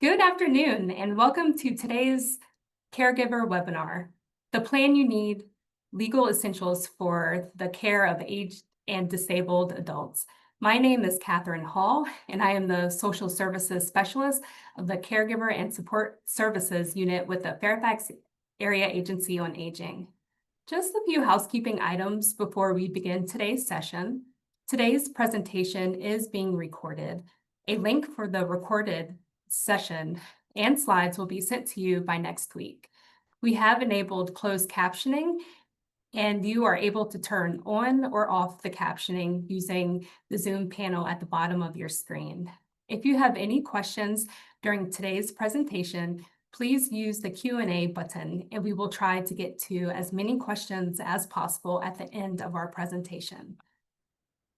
Good afternoon, and welcome to today's caregiver webinar, The Plan You Need, Legal Essentials for the Care of Aged and Disabled Adults. My name is Catherine Hall, and I am the Social Services Specialist of the Caregiver and Support Services Unit with the Fairfax Area Agency on Aging. Just a few housekeeping items before we begin today's session. Today's presentation is being recorded. A link for the recorded session and slides will be sent to you by next week. We have enabled closed captioning, and you are able to turn on or off the captioning using the Zoom panel at the bottom of your screen. If you have any questions during today's presentation, please use the Q&A button, and we will try to get to as many questions as possible at the end of our presentation.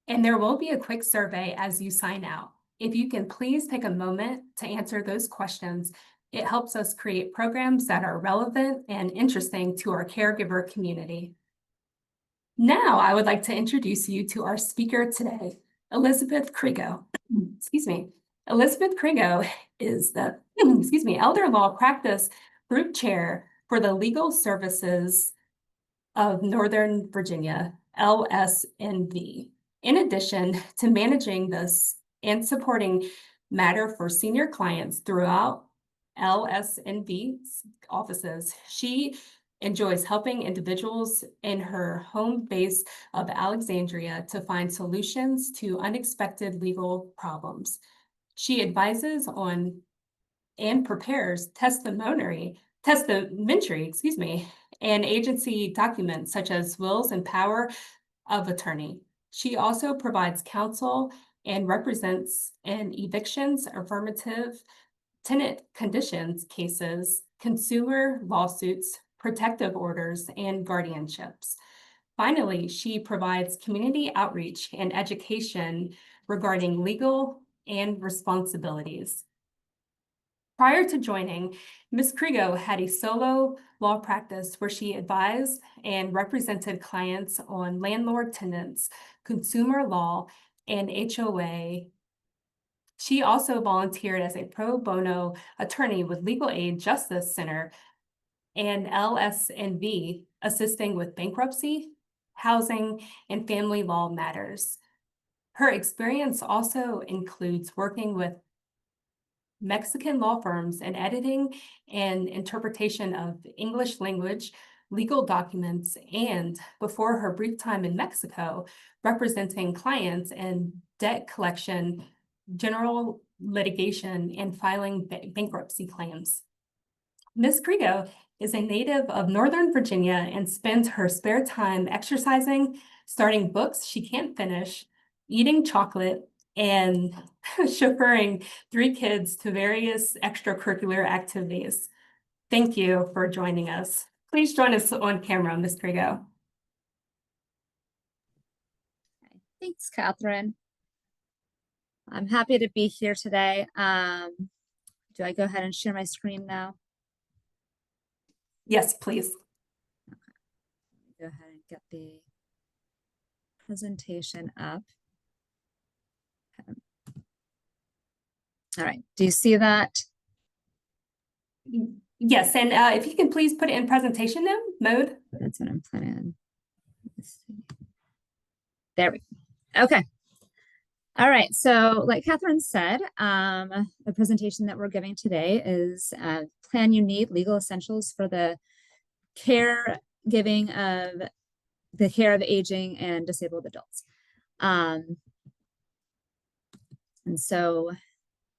And there will be a quick survey as you sign out. If you can please take a moment to answer those questions, it helps us create programs that are relevant and interesting to our caregiver community. Now, I would like to introduce you to our speaker today, Elizabeth Crego. Excuse me. Elizabeth Crego is the Elder Law Practice Group Chair for the Legal Services of Northern Virginia, LSNV. In addition to managing this and supporting matter for senior clients throughout LSNV's offices, she enjoys helping individuals in her home base of Alexandria to find solutions to unexpected legal problems. She advises on and prepares testamentary, and agency documents such as wills and power of attorney. She also provides counsel and represents in evictions, affirmative tenant conditions cases, consumer lawsuits, protective orders, and guardianships. Finally, she provides community outreach and education regarding legal and responsibilities. Prior to joining, Ms. Crego had a solo law practice where she advised and represented clients on landlord tenants, consumer law, and HOA. She also volunteered as a pro bono attorney with Legal Aid Justice Center and LSNV, assisting with bankruptcy, housing, and family law matters. Her experience also includes working with Mexican law firms and editing and interpretation of English language legal documents, and before her brief time in Mexico, representing clients in debt collection, general litigation, and filing bankruptcy claims. Ms. Crego is a native of Northern Virginia and spends her spare time exercising, starting books she can't finish, eating chocolate, and chauffeuring 3 kids to various extracurricular activities. Thank you for joining us. Please join us on camera, Ms. Crego. Thanks, Catherine. I'm happy to be here today. Do I go ahead and share my screen now? Yes, please. Okay. Go ahead and get the presentation up. Okay. All right, do you see that? Yes, and if you can please put it in presentation mode. That's what I'm planning. Let's see. There we go. Okay. All right, so like Catherine said, the presentation that we're giving today is Plan You Need, Legal Essentials for the Caregiving of the Care of Aging and Disabled Adults. And so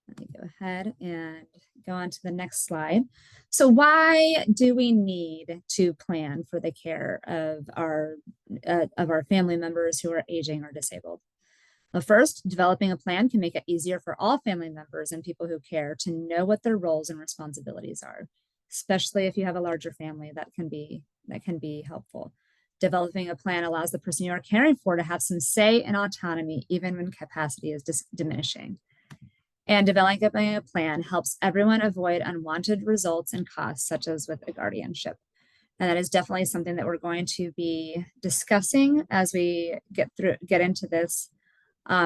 let me go ahead and go on to the next slide. So why do we need to plan for the care of our family members who are aging or disabled? Well, first, developing a plan can make it easier for all family members and people who care to know what their roles and responsibilities are, especially if you have a larger family. That can be helpful. Developing a plan allows the person you are caring for to have some say and autonomy, even when capacity is diminishing. And developing a plan helps everyone avoid unwanted results and costs, such as with a guardianship. And that is definitely something that we're going to be discussing as we get into this.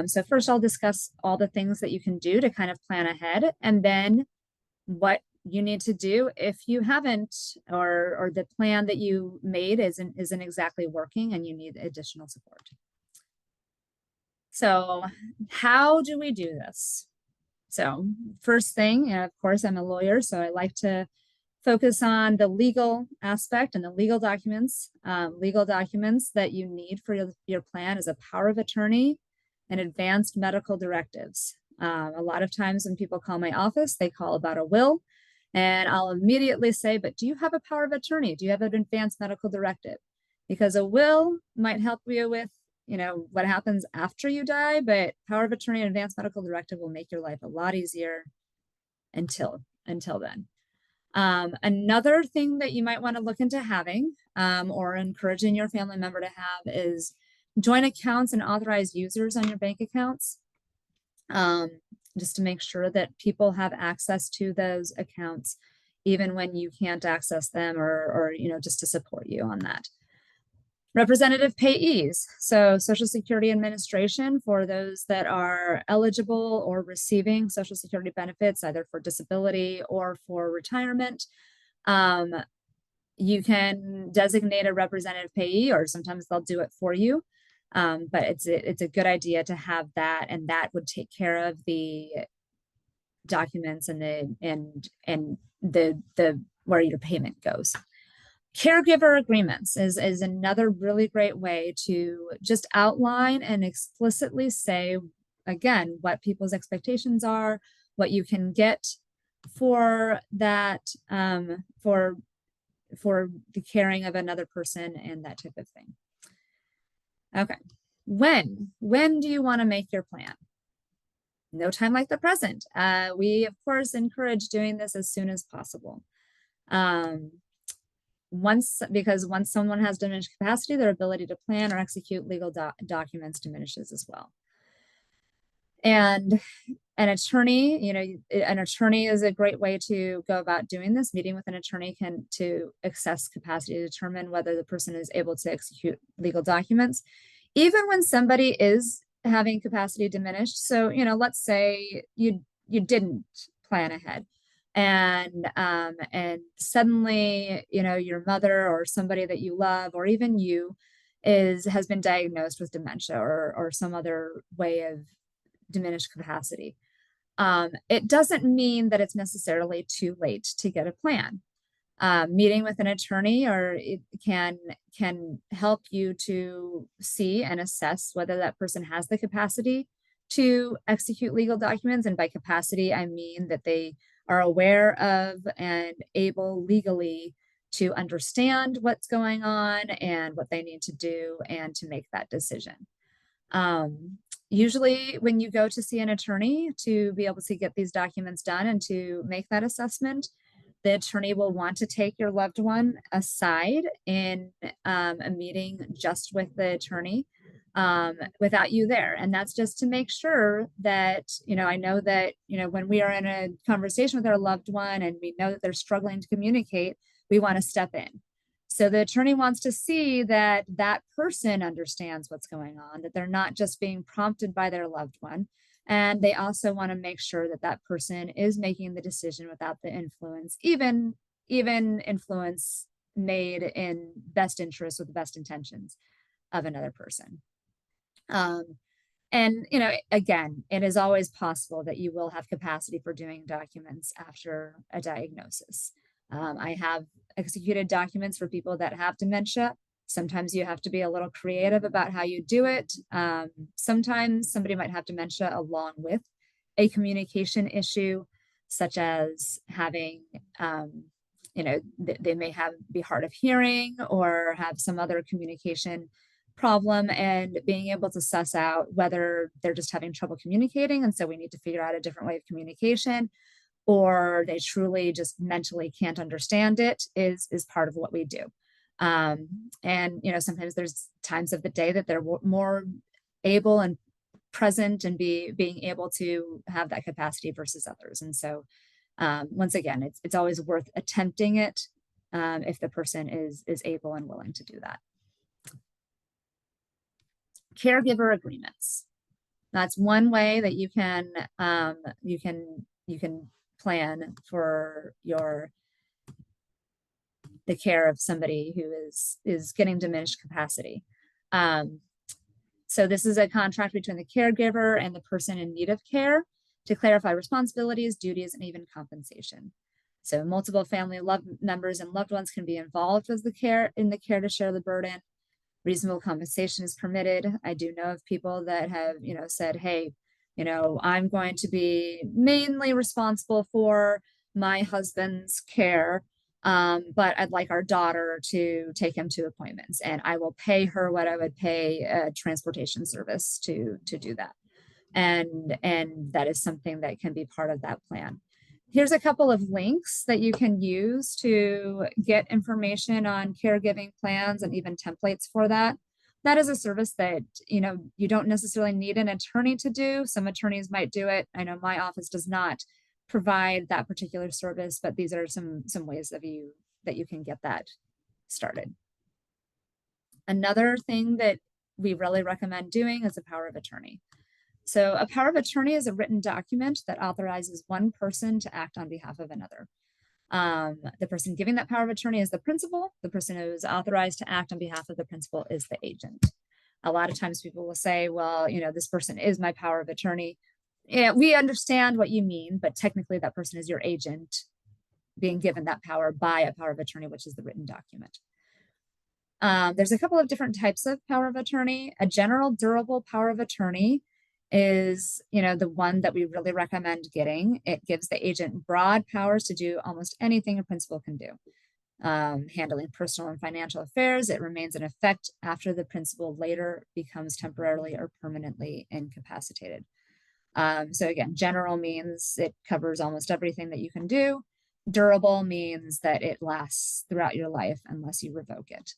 So first, I'll discuss all the things that you can do to kind of plan ahead, and then what you need to do if you haven't, or the plan that you made isn't exactly working and you need additional support. So how do we do this? So first thing, and of course I'm a lawyer, so I like to focus on the legal aspect and the legal documents. Legal documents that you need for your plan is a power of attorney and advanced medical directives. A lot of times when people call my office, they call about a will, and I'll immediately say, but do you have a power of attorney? Do you have an advanced medical directive? Because a will might help you with, what happens after you die, but power of attorney and advanced medical directive will make your life a lot easier until then. Another thing that you might want to look into having, or encouraging your family member to have, is joint accounts and authorized users on your bank accounts, just to make sure that people have access to those accounts, even when you can't access them, or just to support you on that. Representative payees, so Social Security Administration for those that are eligible or receiving Social Security benefits, either for disability or for retirement. You can designate a representative payee, or sometimes they'll do it for you. But it's a good idea to have that, and that would take care of the documents and the where your payment goes. Caregiver agreements is another really great way to just outline and explicitly say, again, what people's expectations are, what you can get for that, for the caring of another person, and that type of thing. Okay, when do you want to make your plan? No time like the present. We of course encourage doing this as soon as possible. Because once someone has diminished capacity, their ability to plan or execute legal documents diminishes as well. And an attorney, an attorney is a great way to go about doing this. Meeting with an attorney to assess capacity to determine whether the person is able to execute legal documents, even when somebody is having capacity diminished. So, let's say you didn't plan ahead, and suddenly, your mother or somebody that you love, or even you, has been diagnosed with dementia or some other way of diminished capacity. It doesn't mean that it's necessarily too late to get a plan. Meeting with an attorney it can help you to see and assess whether that person has the capacity to execute legal documents. And by capacity, I mean that they are aware of and able legally to understand what's going on and what they need to do and to make that decision. Usually when you go to see an attorney to be able to get these documents done and to make that assessment, the attorney will want to take your loved one aside in a meeting just with the attorney, without you there. And that's just to make sure that, I know that, when we are in a conversation with our loved one and we know that they're struggling to communicate, we want to step in. So the attorney wants to see that that person understands what's going on, that they're not just being prompted by their loved one. And they also want to make sure that that person is making the decision without the influence, even influence made in best interest with the best intentions of another person. And, again, it is always possible that you will have capacity for doing documents after a diagnosis. I have executed documents for people that have dementia. Sometimes you have to be a little creative about how you do it. Sometimes somebody might have dementia along with a communication issue, such as having, they may be hard of hearing or have some other communication problem, and being able to suss out whether they're just having trouble communicating, and so we need to figure out a different way of communication, or they truly just mentally can't understand it, is part of what we do. And sometimes there's times of the day that they're more able and present and being able to have that capacity versus others. And so once again, it's always worth attempting it if the person is able and willing to do that. Caregiver agreements. That's one way that you can plan for the care of somebody who is getting diminished capacity. So this is a contract between the caregiver and the person in need of care to clarify responsibilities, duties, and even compensation. So multiple family members and loved ones can be involved with the care to share the burden. Reasonable compensation is permitted. I do know of people that have, said, hey, I'm going to be mainly responsible for my husband's care, but I'd like our daughter to take him to appointments, and I will pay her what I would pay a transportation service to do that. And that is something that can be part of that plan. Here's a couple of links that you can use to get information on caregiving plans and even templates for that. That is a service that, you don't necessarily need an attorney to do. Some attorneys might do it. I know my office does not provide that particular service, but these are some ways that you can get that started. Another thing that we really recommend doing is a power of attorney. So a power of attorney is a written document that authorizes one person to act on behalf of another. The person giving that power of attorney is the principal. The person who is authorized to act on behalf of the principal is the agent. A lot of times people will say, well, this person is my power of attorney. Yeah, we understand what you mean, but technically that person is your agent being given that power by a power of attorney, which is the written document. There's a couple of different types of power of attorney. A general durable power of attorney is, the one that we really recommend getting. It gives the agent broad powers to do almost anything a principal can do. Handling personal and financial affairs, it remains in effect after the principal later becomes temporarily or permanently incapacitated. So again, general means it covers almost everything that you can do. Durable means that it lasts throughout your life unless you revoke it.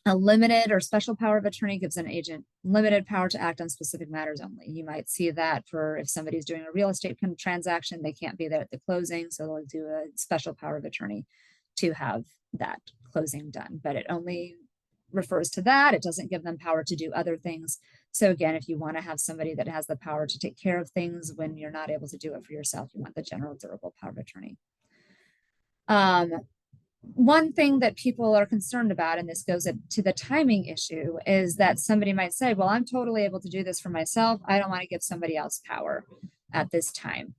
A limited or special power of attorney gives an agent limited power to act on specific matters only. You might see that for if somebody's doing a real estate transaction, they can't be there at the closing, so they'll do a special power of attorney to have that closing done. But it only refers to that. It doesn't give them power to do other things. So again, if you want to have somebody that has the power to take care of things when you're not able to do it for yourself, you want the general durable power of attorney. One thing that people are concerned about, and this goes to the timing issue, is that somebody might say, well, I'm totally able to do this for myself. I don't want to give somebody else power at this time.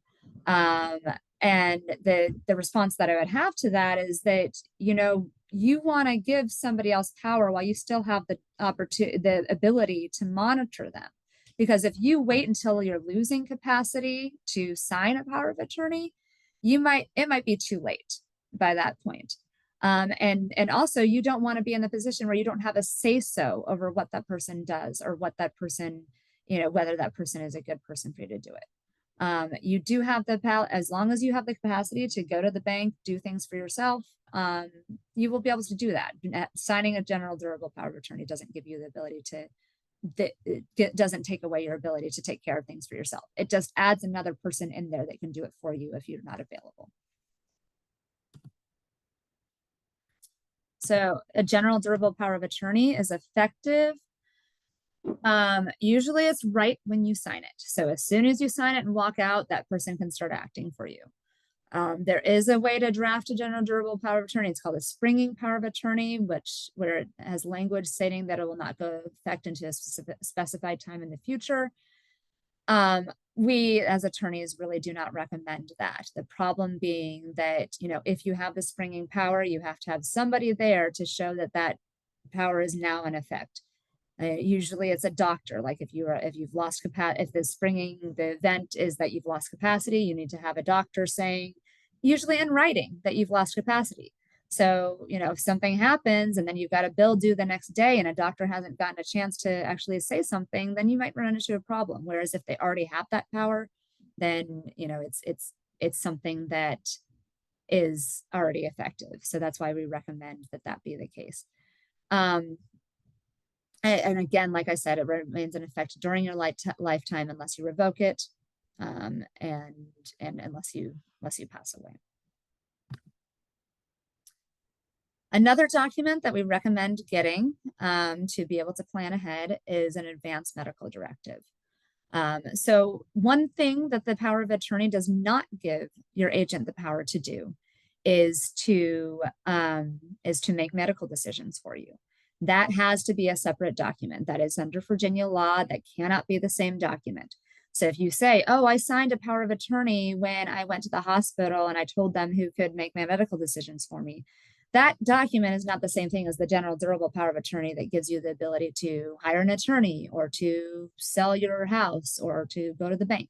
And the response that I would have to that is that, you want to give somebody else power while you still have the ability to monitor them. Because if you wait until you're losing capacity to sign a power of attorney, it might be too late by that point. And also you don't want to be in the position where you don't have a say-so over what that person does or what that person, whether that person is a good person for you to do it. You do have as long as you have the capacity to go to the bank, do things for yourself, you will be able to do that. Signing a general durable power of attorney doesn't give you the ability it doesn't take away your ability to take care of things for yourself. It just adds another person in there that can do it for you if you're not available. So a general durable power of attorney is effective. Usually it's right when you sign it. So as soon as you sign it and walk out, that person can start acting for you. There is a way to draft a general durable power of attorney. It's called a springing power of attorney, where it has language stating that it will not go into effect until a specified time in the future. We as attorneys really do not recommend that. The problem being that, if you have the springing power, you have to have somebody there to show that that power is now in effect. Usually it's a doctor. Like if you've lost capacity, if the event is that you've lost capacity, you need to have a doctor saying, usually in writing, that you've lost capacity. So, if something happens and then you've got a bill due the next day and a doctor hasn't gotten a chance to actually say something, then you might run into a problem. Whereas if they already have that power, then, it's something that is already effective. So that's why we recommend that be the case. And again, like I said, it remains in effect during your lifetime unless you revoke it, and unless you pass away. Another document that we recommend getting to be able to plan ahead is an advanced medical directive. So one thing that the power of attorney does not give your agent the power to do is to make medical decisions for you. That has to be a separate document. That is under Virginia law. That cannot be the same document. So if you say, oh, I signed a power of attorney when I went to the hospital and I told them who could make my medical decisions for me, that document is not the same thing as the general durable power of attorney that gives you the ability to hire an attorney or to sell your house or to go to the bank.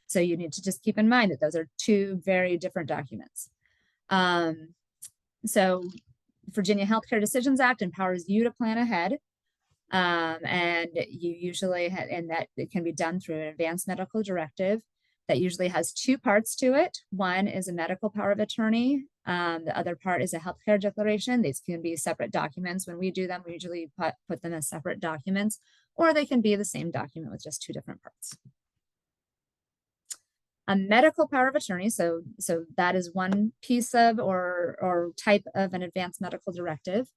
So you need to just keep in mind that those are two very different documents. So Virginia Healthcare Decisions Act empowers you to plan ahead. And you usually and that it can be done through an advanced medical directive that usually has two parts to it. One is a medical power of attorney. The other part is a healthcare declaration. These can be separate documents. When we do them, we usually put them as separate documents, or they can be the same document with just two different parts. A medical power of attorney, so that is one piece of or type of an advanced medical directive,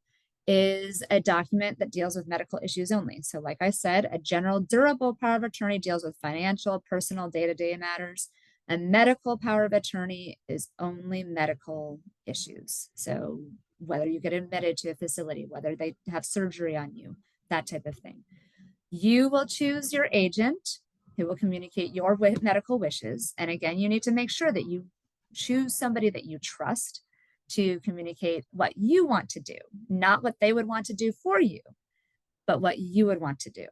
is a document that deals with medical issues only. So like I said, a general durable power of attorney deals with financial, personal, day-to-day matters. A medical power of attorney is only medical issues. So whether you get admitted to a facility, whether they have surgery on you, that type of thing. You will choose your agent who will communicate your medical wishes. And again, you need to make sure that you choose somebody that you trust to communicate what you want to do, not what they would want to do for you, but what you would want to do.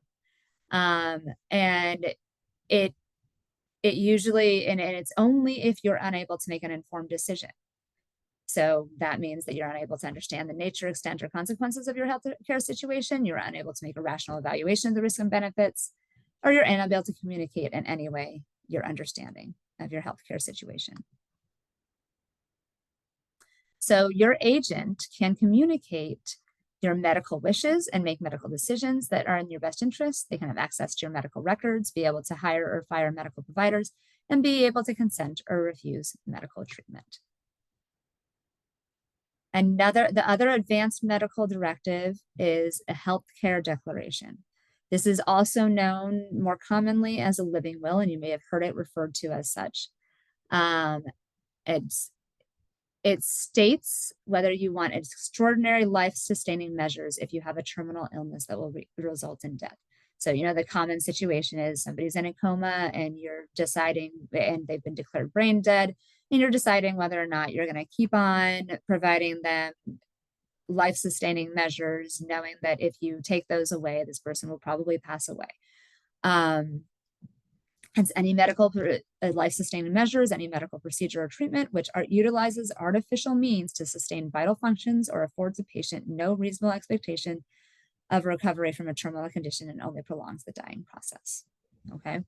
And it usually, and it's only if you're unable to make an informed decision. So that means that you're unable to understand the nature, extent, or consequences of your health care situation. You're unable to make a rational evaluation of the risks and benefits, or you're unable to communicate in any way your understanding of your healthcare situation. So your agent can communicate your medical wishes and make medical decisions that are in your best interest. They can have access to your medical records, be able to hire or fire medical providers, and be able to consent or refuse medical treatment. The other advanced medical directive is a healthcare declaration. This is also known more commonly as a living will, and you may have heard it referred to as such. It states whether you want extraordinary life-sustaining measures if you have a terminal illness that will result in death. So, you know, the common situation is somebody's in a coma and you're deciding, and they've been declared brain dead, and you're deciding whether or not you're going to keep on providing them life-sustaining measures, knowing that if you take those away, this person will probably pass away. Hence, any medical life-sustaining measures, any medical procedure or treatment which utilizes artificial means to sustain vital functions or affords a patient no reasonable expectation of recovery from a terminal condition and only prolongs the dying process. Okay.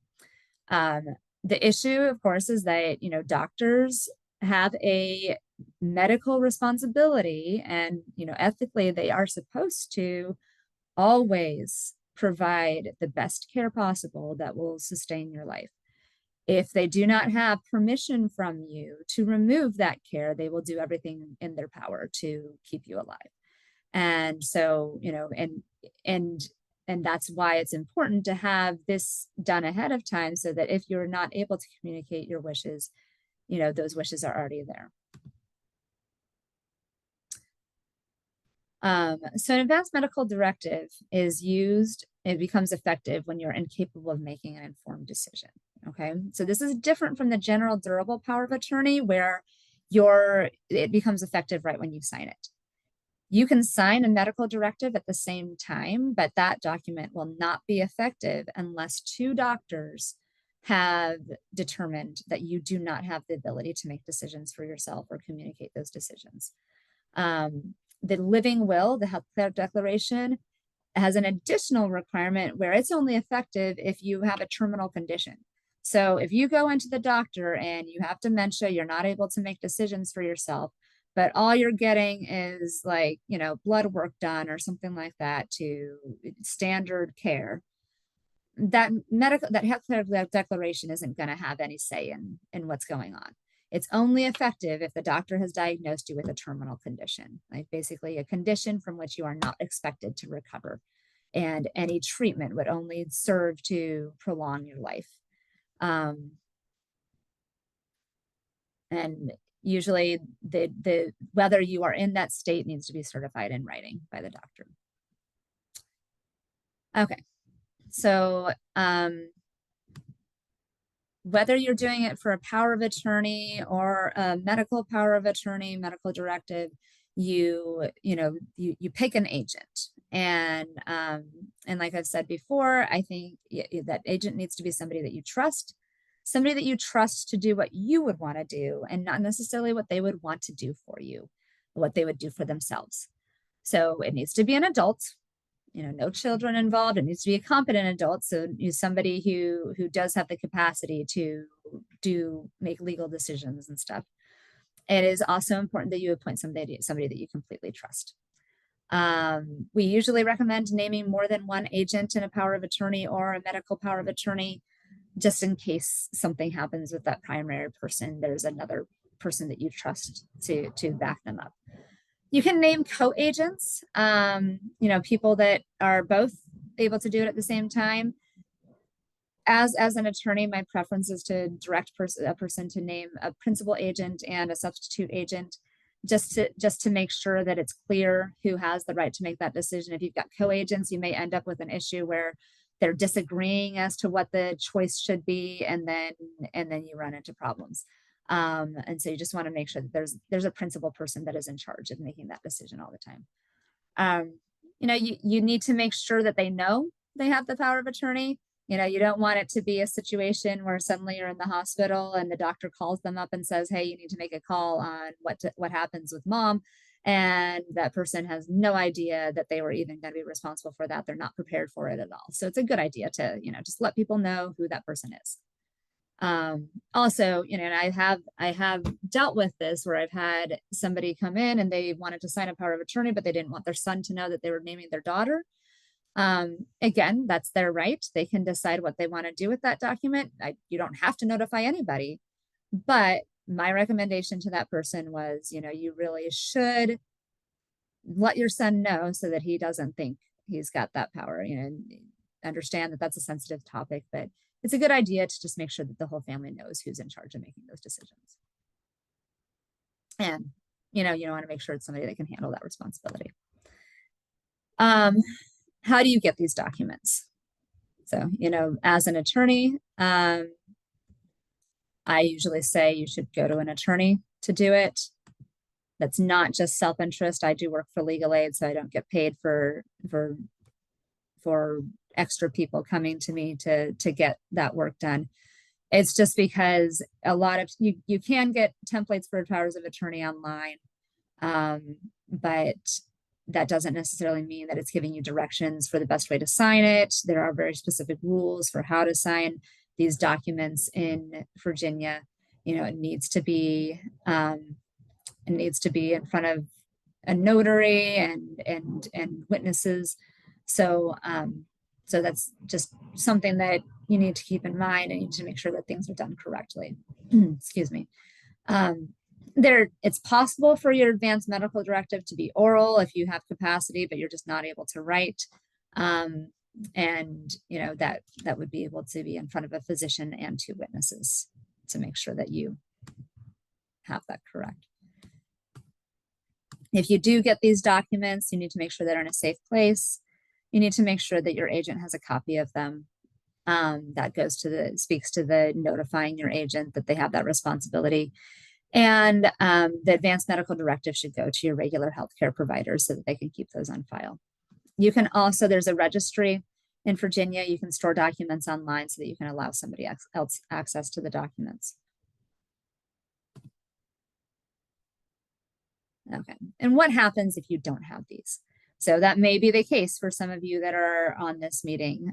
The issue, of course, is that, you know, doctors have a medical responsibility, and, you know, ethically, they are supposed to always provide the best care possible that will sustain your life. If they do not have permission from you to remove that care, they will do everything in their power to keep you alive. And so, you know, and that's why it's important to have this done ahead of time, so that if you're not able to communicate your wishes, you know, those wishes are already there. So an advanced medical directive is used, it becomes effective when you're incapable of making an informed decision. Okay, so this is different from the general durable power of attorney, where it becomes effective right when you sign it. You can sign a medical directive at the same time, but that document will not be effective unless two doctors have determined that you do not have the ability to make decisions for yourself or communicate those decisions. The living will, the healthcare declaration, has an additional requirement where it's only effective if you have a terminal condition. So if you go into the doctor and you have dementia, you're not able to make decisions for yourself, but all you're getting is, like, you know, blood work done or something like that to standard care, that healthcare declaration isn't going to have any say in what's going on. It's only effective if the doctor has diagnosed you with a terminal condition, like basically a condition from which you are not expected to recover. and any treatment would only serve to prolong your life. And usually the whether you are in that state needs to be certified in writing by the doctor. Okay, so whether you're doing it for a power of attorney or a medical power of attorney, medical directive, you pick an agent. And like I've said before, I think that agent needs to be somebody that you trust, somebody that you trust to do what you would want to do and not necessarily what they would want to do for you, what they would do for themselves. So it needs to be an adult, no children involved. It needs to be a competent adult. So somebody who does have the capacity to make legal decisions and stuff. It is also important that you appoint somebody that you completely trust. We usually recommend naming more than one agent in a power of attorney or a medical power of attorney, just in case something happens with that primary person. There's another person that you trust to back them up. You can name co-agents, people that are both able to do it at the same time. As an attorney, my preference is to direct a person to name a principal agent and a substitute agent, just to make sure that it's clear who has the right to make that decision. If you've got co-agents, you may end up with an issue where they're disagreeing as to what the choice should be, and then you run into problems. And so you just want to make sure that there's a principal person that is in charge of making that decision all the time. You need to make sure that they know they have the power of attorney. You don't want it to be a situation where suddenly you're in the hospital and the doctor calls them up and says, hey, you need to make a call on what happens with mom. And that person has no idea that they were even going to be responsible for that. They're not prepared for it at all. So it's a good idea to, just let people know who that person is. Also, and I have dealt with this where I've had somebody come in and they wanted to sign a power of attorney, but they didn't want their son to know that they were naming their daughter. Again, that's their right. They can decide what they want to do with that document. You don't have to notify anybody, but my recommendation to that person was, you really should let your son know so that he doesn't think he's got that power, understand that that's a sensitive topic, but it's a good idea to just make sure that the whole family knows who's in charge of making those decisions. And, you want to make sure it's somebody that can handle that responsibility. How do you get these documents? So, as an attorney, I usually say you should go to an attorney to do it. That's not just self-interest. I do work for legal aid, so I don't get paid for extra people coming to me to get that work done. It's just because a lot of you can get templates for powers of attorney online, but that doesn't necessarily mean that it's giving you directions for the best way to sign it. There are very specific rules for how to sign these documents in Virginia. It needs to be in front of a notary and witnesses. So that's just something that you need to keep in mind, and you need to make sure that things are done correctly. Excuse me. It's possible for your advanced medical directive to be oral if you have capacity, but you're just not able to write. And that would be able to be in front of a physician and 2 witnesses to make sure that you have that correct. If you do get these documents, you need to make sure they're in a safe place. You need to make sure that your agent has a copy of them. That speaks to the notifying your agent that they have that responsibility. And the advanced medical directive should go to your regular healthcare providers so that they can keep those on file. You can also, there's a registry in Virginia. You can store documents online so that you can allow somebody else access to the documents. Okay, and what happens if you don't have these? So that may be the case for some of you that are on this meeting,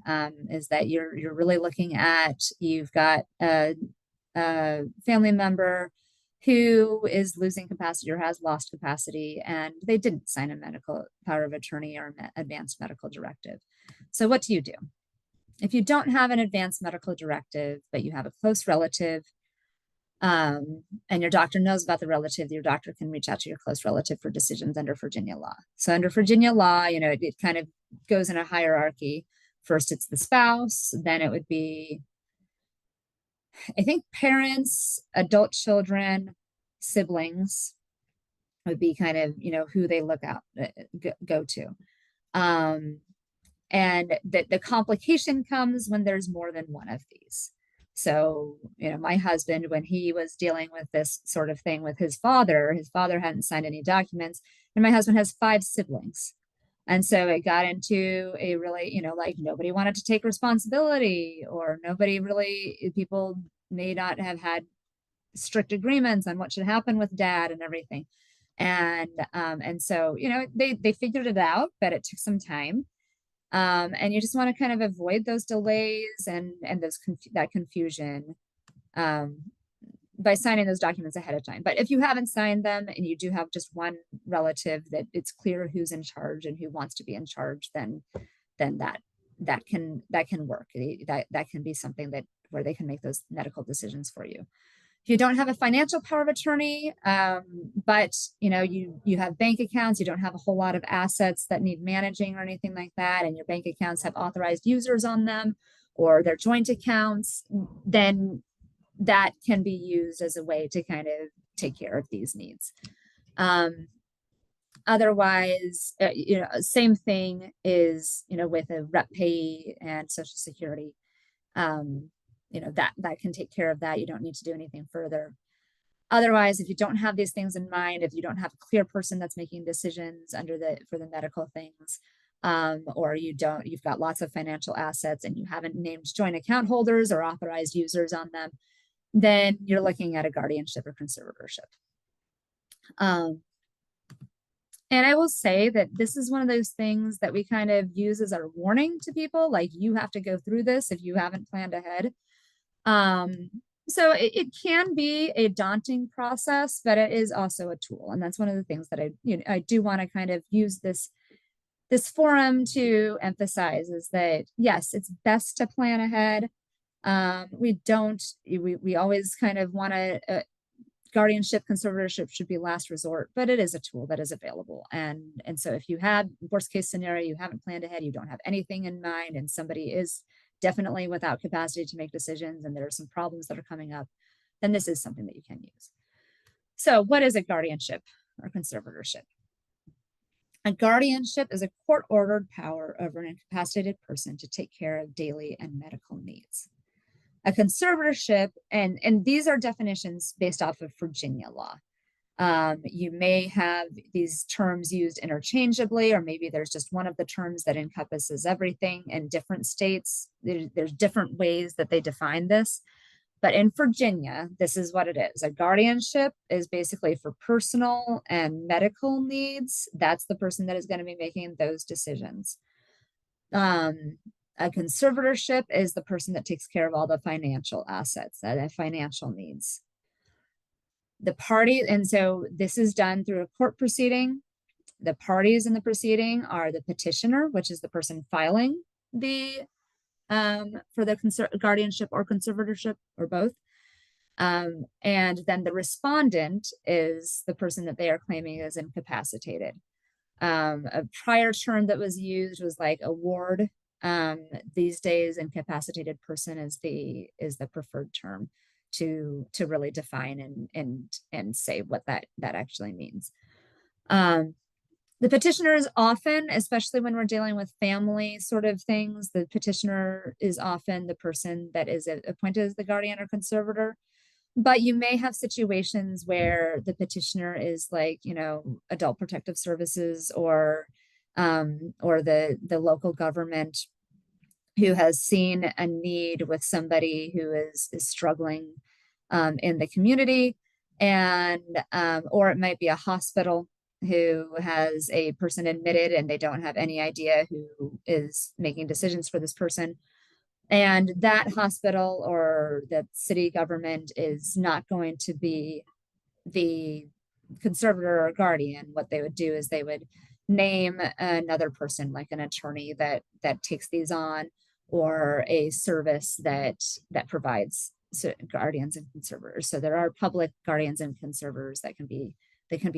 is that you're really looking at, you've got a family member who is losing capacity or has lost capacity, and they didn't sign a medical power of attorney or advanced medical directive. So what do? If you don't have an advanced medical directive, but you have a close relative, and your doctor knows about the relative, your doctor can reach out to your close relative for decisions under Virginia law. So under Virginia law, it kind of goes in a hierarchy. First, it's the spouse, then it would be, I think, parents, adult children, siblings would be kind of, who they look out, go to. And the complication comes when there's more than one of these. So, my husband, when he was dealing with this sort of thing with his father hadn't signed any documents, and my husband has 5 siblings. And so it got into a really, like nobody wanted to take responsibility, or people may not have had strict agreements on what should happen with dad and everything. And so, they figured it out, but it took some time. And you just want to kind of avoid those delays and that confusion by signing those documents ahead of time. But if you haven't signed them and you do have just one relative that it's clear who's in charge and who wants to be in charge, then that can work. That can be something where they can make those medical decisions for you. If you don't have a financial power of attorney, but you have bank accounts, you don't have a whole lot of assets that need managing or anything like that, and your bank accounts have authorized users on them, or they're joint accounts, then that can be used as a way to kind of take care of these needs. Otherwise, same thing is, with a rep pay and Social Security. That can take care of that. You don't need to do anything further. Otherwise, if you don't have these things in mind, if you don't have a clear person that's making decisions for the medical things, or you've got lots of financial assets and you haven't named joint account holders or authorized users on them, then you're looking at a guardianship or conservatorship. And I will say that this is one of those things that we kind of use as our warning to people, like, you have to go through this if you haven't planned ahead. So it can be a daunting process, but it is also a tool. And that's one of the things that I do want to kind of use this forum to emphasize, is that, yes, it's best to plan ahead. We always kind of want to, guardianship, conservatorship should be last resort, but it is a tool that is available. And so if you had worst case scenario, you haven't planned ahead, you don't have anything in mind, and somebody is definitely without capacity to make decisions, and there are some problems that are coming up, then this is something that you can use. So what is a guardianship or conservatorship? A guardianship is a court-ordered power over an incapacitated person to take care of daily and medical needs. A conservatorship, and these are definitions based off of Virginia law. You may have these terms used interchangeably, or maybe there's just one of the terms that encompasses everything. In different states, there's different ways that they define this. But in Virginia, this is what it is. A guardianship is basically for personal and medical needs. That's the person that is going to be making those decisions. A conservatorship is the person that takes care of all the financial assets, the financial needs. The party, and so this is done through a court proceeding. The parties in the proceeding are the petitioner, which is the person filing the for the guardianship or conservatorship, or both. And then the respondent is the person that they are claiming is incapacitated. A prior term that was used was like a ward. These days, incapacitated person is the preferred term to really define and say what that actually means. The petitioner is often, especially when we're dealing with family sort of things, the petitioner is often the person that is appointed as the guardian or conservator. But you may have situations where the petitioner is like, Adult Protective Services or the local government, who has seen a need with somebody who is struggling in the community, and or it might be a hospital who has a person admitted and they don't have any idea who is making decisions for this person. And that hospital or the city government is not going to be the conservator or guardian. What they would do is they would name another person, like an attorney that takes these on, or a service that provides guardians and conservators. So there are public guardians and conservators that can be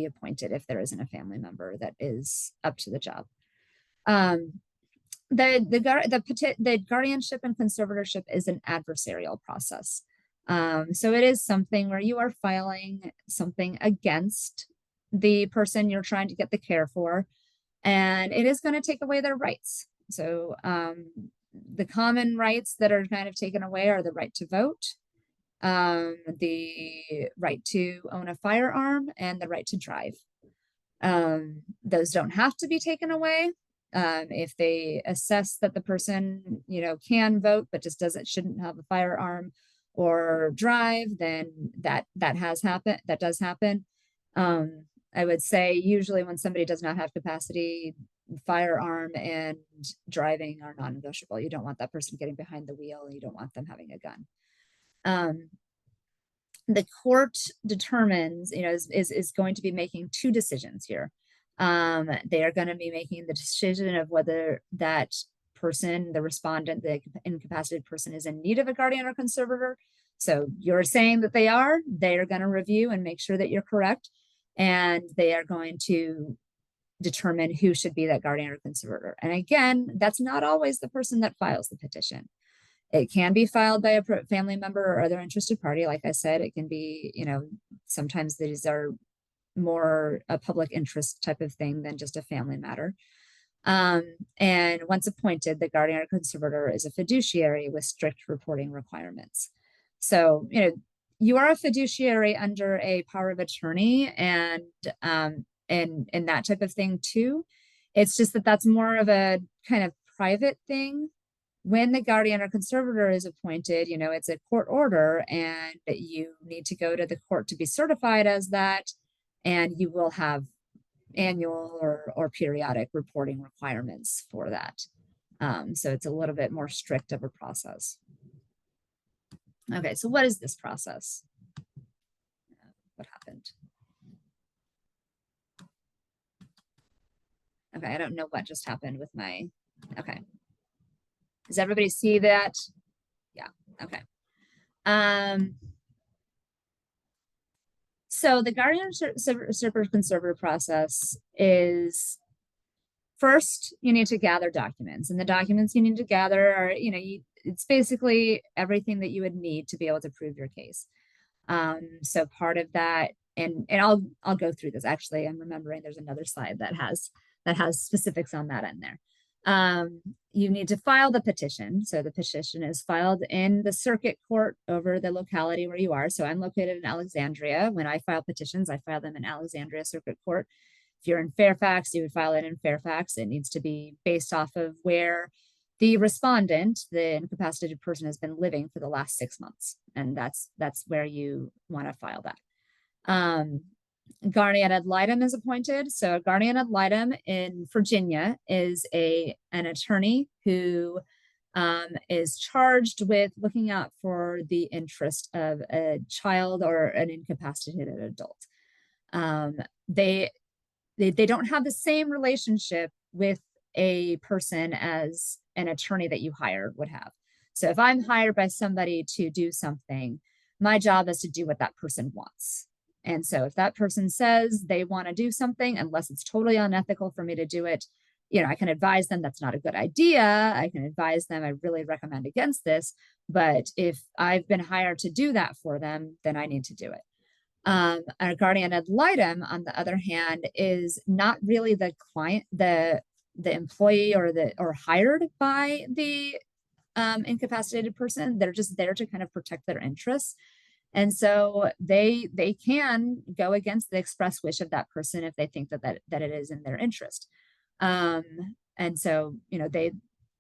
appointed if there isn't a family member that is up to the job. The guardianship and conservatorship is an adversarial process. So it is something where you are filing something against the person you're trying to get the care for, and it is going to take away their rights. So the common rights that are kind of taken away are the right to vote, the right to own a firearm, and the right to drive. Those don't have to be taken away. If they assess that the person, can vote, but just shouldn't have a firearm or drive, then that does happen. I would say usually when somebody does not have capacity, firearm and driving are non-negotiable. You don't want that person getting behind the wheel. You don't want them having a gun. The court determines, is going to be making two decisions here. They are going to be making the decision of whether that person, the respondent, the incapacitated person, is in need of a guardian or conservator. So you're saying that they are going to review and make sure that you're correct. And they are going to determine who should be that guardian or conservator. And again, that's not always the person that files the petition. It can be filed by a family member or other interested party. Like I said, it can be, sometimes these are more a public interest type of thing than just a family matter. And once appointed, the guardian or conservator is a fiduciary with strict reporting requirements. So, you are a fiduciary under a power of attorney and that type of thing too. It's just that that's more of a kind of private thing. When the guardian or conservator is appointed, it's a court order and you need to go to the court to be certified as that. And you will have annual or periodic reporting requirements for that. So it's a little bit more strict of a process. Okay, so what is this process? What happened? Okay, I don't know what just happened with my, okay. Does everybody see that? Yeah, okay. So the guardianship conservator process is, first, you need to gather documents, and the documents you need to gather are, it's basically everything that you would need to be able to prove your case. So part of that, and I'll go through this. Actually, I'm remembering there's another slide that has specifics on that in there. You need to file the petition. So the petition is filed in the circuit court over the locality where you are. So I'm located in Alexandria. When I file petitions, I file them in Alexandria Circuit Court. If you're in Fairfax, you would file it in Fairfax. It needs to be based off of where the respondent, the incapacitated person, has been living for the last 6 months. And that's where you want to file that. Guardian ad litem is appointed. So a guardian ad litem in Virginia is an attorney who is charged with looking out for the interest of a child or an incapacitated adult. They don't have the same relationship with a person as an attorney that you hire would have. So if I'm hired by somebody to do something, my job is to do what that person wants. And so if that person says they want to do something, unless it's totally unethical for me to do it, I can advise them that's not a good idea. I can advise them I really recommend against this. But if I've been hired to do that for them, then I need to do it. A guardian ad litem, on the other hand, is not really the client, the employee or hired by the incapacitated person. They're just there to kind of protect their interests. And so they can go against the express wish of that person if they think that it is in their interest. And so,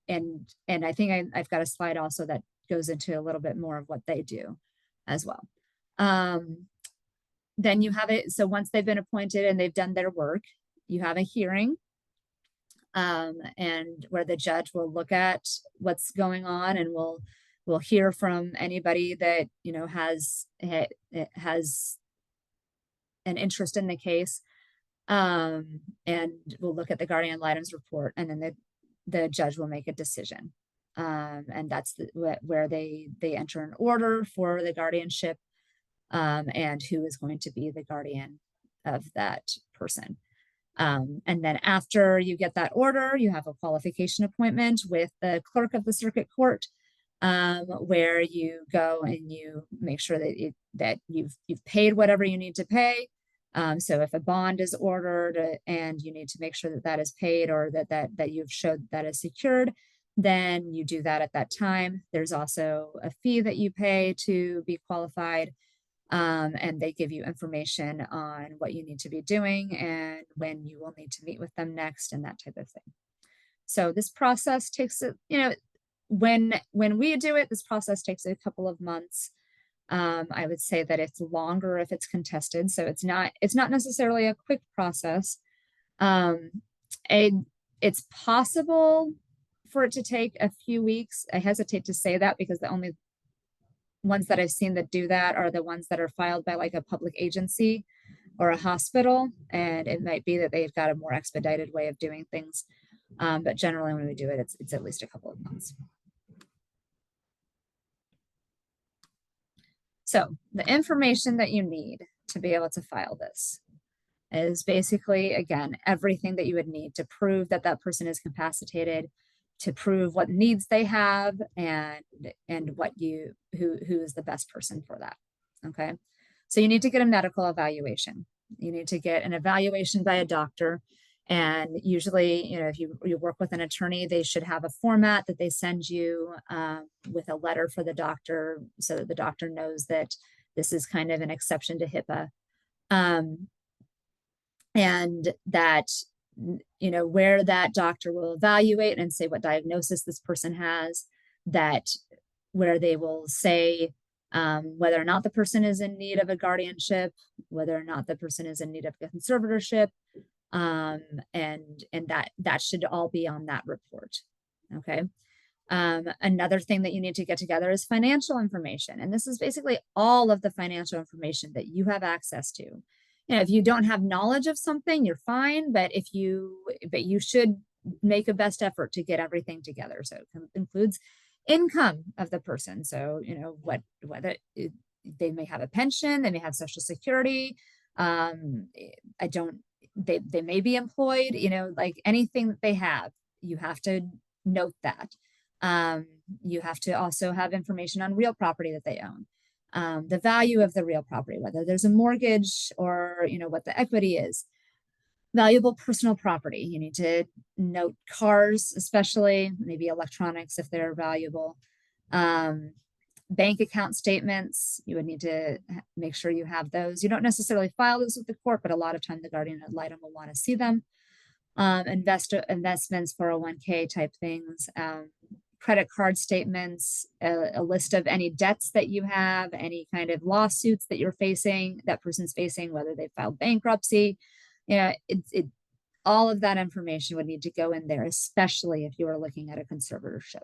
and I think I've got a slide also that goes into a little bit more of what they do as well. Then you have it. So once they've been appointed and they've done their work, you have a hearing. And where the judge will look at what's going on and we'll hear from anybody that has an interest in the case, and we'll look at the guardian ad litem's report, and then the judge will make a decision, and that's where they enter an order for the guardianship, and who is going to be the guardian of that person. And then after you get that order, you have a qualification appointment with the clerk of the circuit court, where you go and you make sure that you've paid whatever you need to pay. So if a bond is ordered and you need to make sure that that is paid, or that you've showed that is secured, then you do that at that time. There's also a fee that you pay to be qualified. And they give you information on what you need to be doing and when you will need to meet with them next and that type of thing. So this process takes, when we do it, this process takes a couple of months. I would say that it's longer if it's contested. So it's not necessarily a quick process. It's possible for it to take a few weeks. I hesitate to say that because the only ones that I've seen that do that are the ones that are filed by like a public agency or a hospital. And it might be that they've got a more expedited way of doing things. But generally when we do it, it's at least a couple of months. So the information that you need to be able to file this is basically, again, everything that you would need to prove that that person is capacitated, to prove what needs they have, and who is the best person for that. Okay, so you need to get a medical evaluation. You need to get an evaluation by a doctor, and usually, if you work with an attorney, they should have a format that they send you with a letter for the doctor, so that the doctor knows that this is kind of an exception to HIPAA, and that where that doctor will evaluate and say what diagnosis this person has, that where they will say whether or not the person is in need of a guardianship, whether or not the person is in need of a conservatorship, and that should all be on that report. Okay. Another thing that you need to get together is financial information. And this is basically all of the financial information that you have access to. If you don't have knowledge of something, you're fine, but you should make a best effort to get everything together. So it includes income of the person. So, whether they may have a pension, they may have Social Security. They may be employed, like anything that they have, you have to note that. You have to also have information on real property that they own. The value of the real property, whether there's a mortgage or, what the equity is. Valuable personal property. You need to note cars, especially, maybe electronics if they're valuable. Bank account statements, you would need to make sure you have those. You don't necessarily file those with the court, but a lot of time the guardian ad litem will want to see them. Investments, 401k type things. Credit card statements, a list of any debts that you have, any kind of lawsuits that that person's facing, whether they filed bankruptcy. All of that information would need to go in there, especially if you are looking at a conservatorship.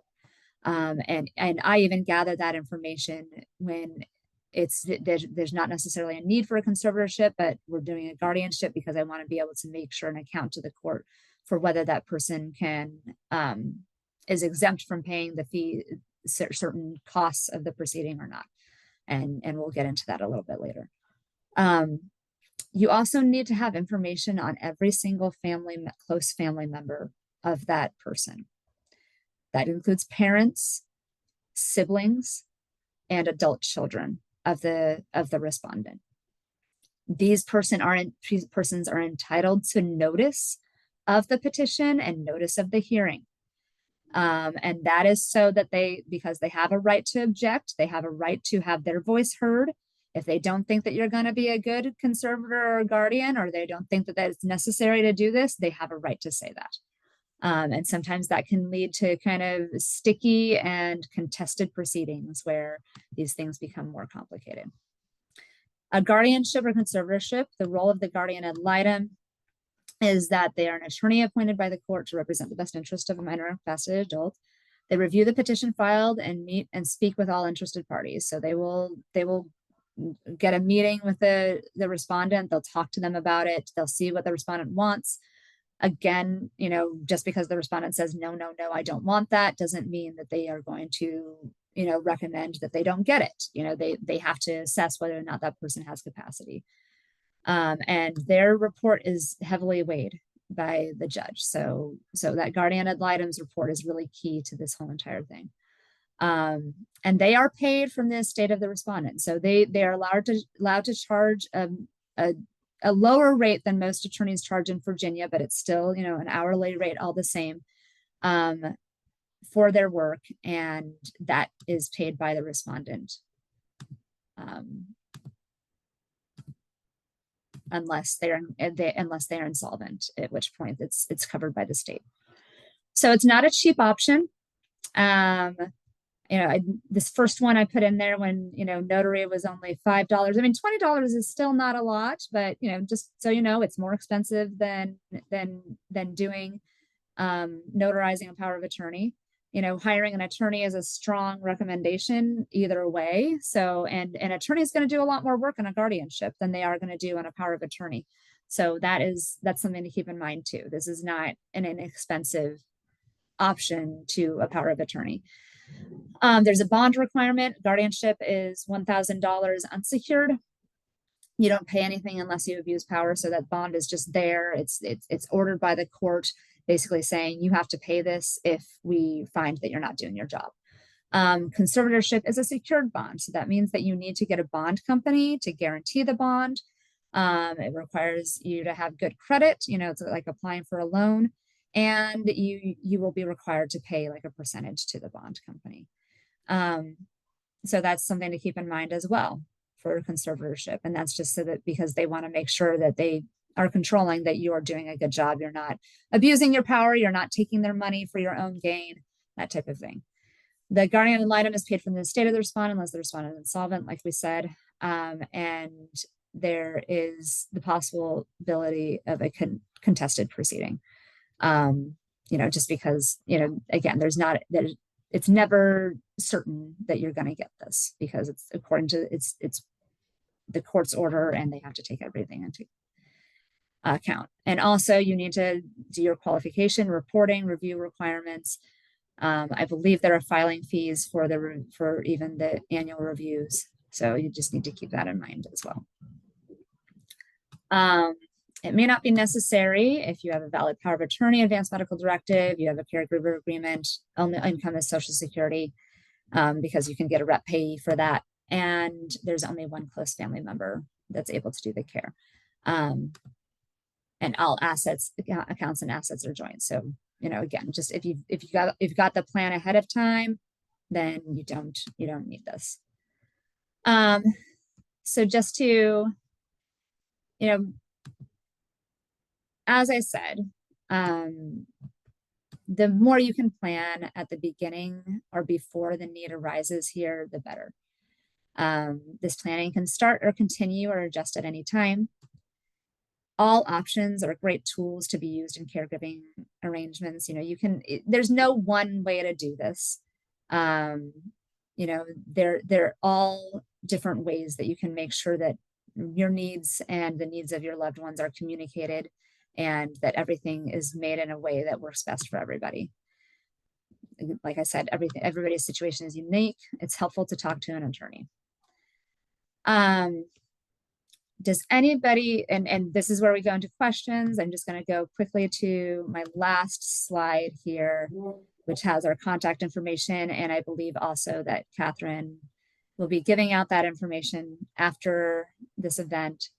And I even gather that information when there's not necessarily a need for a conservatorship, but we're doing a guardianship because I want to be able to make sure and account to the court for whether that person is exempt from paying the fee, certain costs of the proceeding or not. And we'll get into that a little bit later. You also need to have information on every single close family member of that person. That includes parents, siblings, and adult children of the respondent. These persons are entitled to notice of the petition and notice of the hearing. And that is so that because they have a right to object, they have a right to have their voice heard. If they don't think that you're going to be a good conservator or guardian, or they don't think that it's necessary to do this, they have a right to say that. And sometimes that can lead to kind of sticky and contested proceedings where these things become more complicated. A guardianship or conservatorship, the role of the guardian ad litem is that they are an attorney appointed by the court to represent the best interest of a minor incapacitated adult. They review the petition filed and meet and speak with all interested parties. So they will get a meeting with the respondent. They'll talk to them about it. They'll see what the respondent wants. Again, just because the respondent says, no, I don't want that, doesn't mean that they are going to, recommend that they don't get it. They have to assess whether or not that person has capacity. And their report is heavily weighed by the judge. So that guardian ad litem's report is really key to this whole entire thing. And they are paid from the estate of the respondent. So they are allowed to charge a lower rate than most attorneys charge in Virginia, but it's still, an hourly rate all the same for their work, and that is paid by the respondent. Unless they're insolvent, at which point it's covered by the state. So it's not a cheap option. This first one I put in there when, notary was only $5. I mean, $20 is still not a lot, but, just so it's more expensive than doing notarizing a power of attorney. Hiring an attorney is a strong recommendation either way. So, and an attorney is going to do a lot more work on a guardianship than they are going to do on a power of attorney. So that's something to keep in mind too. This is not an inexpensive option to a power of attorney. There's a bond requirement. Guardianship is $1,000 unsecured. You don't pay anything unless you abuse power. So that bond is just there. It's ordered by the court, basically saying you have to pay this if we find that you're not doing your job. Conservatorship is a secured bond. So that means that you need to get a bond company to guarantee the bond. It requires you to have good credit. It's like applying for a loan, and you will be required to pay like a percentage to the bond company. So that's something to keep in mind as well for conservatorship. And that's just so that because they want to make sure that they are controlling that you are doing a good job. You're not abusing your power. You're not taking their money for your own gain, that type of thing. The guardian ad litem is paid from the estate of the respondent unless the respondent is insolvent, like we said. And there is the possibility of a contested proceeding. Just because, again, it's never certain that you're going to get this because it's according to it's the court's order, and they have to take everything into account. And also you need to do your qualification, reporting, review requirements. I believe there are filing fees for even the annual reviews. So you just need to keep that in mind as well. It may not be necessary if you have a valid power of attorney, advanced medical directive, you have a caregiver agreement, only income is Social Security, because you can get a rep payee for that. And there's only one close family member that's able to do the care. And all assets, accounts and assets are joint. So, again, just if you've got the plan ahead of time, then you don't need this. So just to, as I said, the more you can plan at the beginning or before the need arises here, the better. This planning can start or continue or adjust at any time. All options are great tools to be used in caregiving arrangements. There's no one way to do this. They're all different ways that you can make sure that your needs and the needs of your loved ones are communicated, and that everything is made in a way that works best for everybody. Like I said, everybody's situation is unique. It's helpful to talk to an attorney. Does anybody, and this is where we go into questions. I'm just going to go quickly to my last slide here, which has our contact information. And I believe also that Catherine will be giving out that information after this event.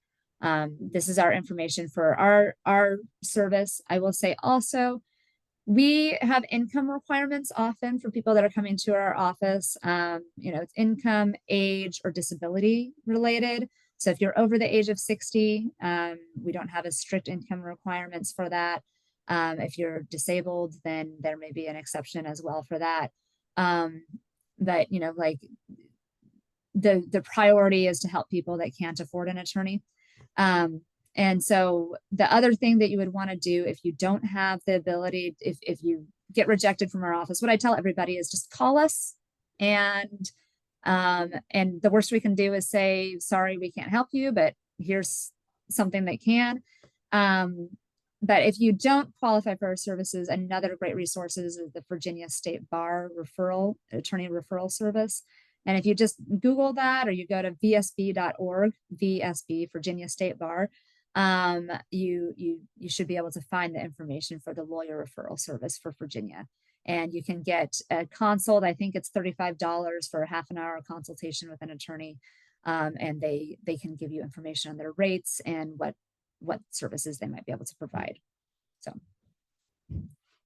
This is our information for our service. I will say also, we have income requirements often for people that are coming to our office. It's income, age, or disability related. So if you're over the age of 60, we don't have a strict income requirements for that. If you're disabled, then there may be an exception as well for that. But like the priority is to help people that can't afford an attorney. And so the other thing that you would want to do if you don't have the ability, if you get rejected from our office, what I tell everybody is just call us, and the worst we can do is say, sorry, we can't help you, but here's something that can. But if you don't qualify for our services, another great resource is the Virginia State Bar Attorney Referral Service. And if you just Google that, or you go to vsb.org, VSB, Virginia State Bar, you should be able to find the information for the lawyer referral service for Virginia. And you can get a consult. I think it's $35 for a half an hour consultation with an attorney. And they can give you information on their rates and what services they might be able to provide. So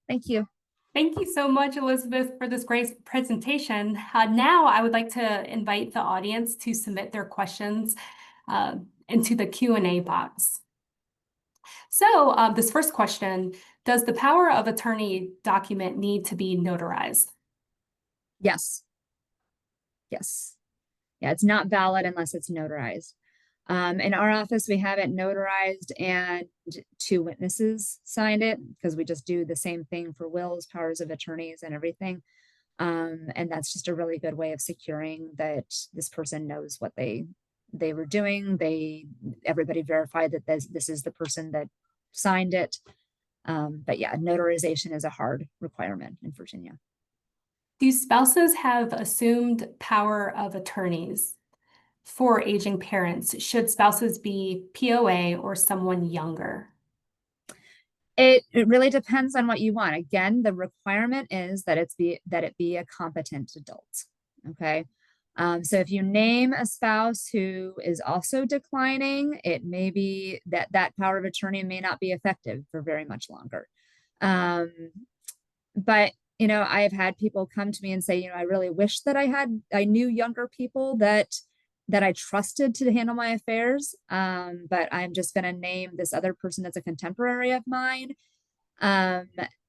thank you. Thank you so much, Elizabeth, for this great presentation. Now I would like to invite the audience to submit their questions into the Q&A box. So this first question, does the power of attorney document need to be notarized? Yes. Yes. Yeah, it's not valid unless it's notarized. In our office, we have it notarized and 2 witnesses signed it, because we just do the same thing for wills, powers of attorneys, and everything. And that's just a really good way of securing that this person knows what they were doing. Everybody verified that this is the person that signed it. But yeah, notarization is a hard requirement in Virginia. Do spouses have assumed power of attorneys for aging parents? Should spouses be POA or someone younger? It really depends on what you want. Again, the requirement is that it be a competent adult. Okay. So if you name a spouse who is also declining, it may be that power of attorney may not be effective for very much longer. But I've had people come to me and say, I really wish that I knew younger people that I trusted to handle my affairs. But I'm just going to name this other person that's a contemporary of mine,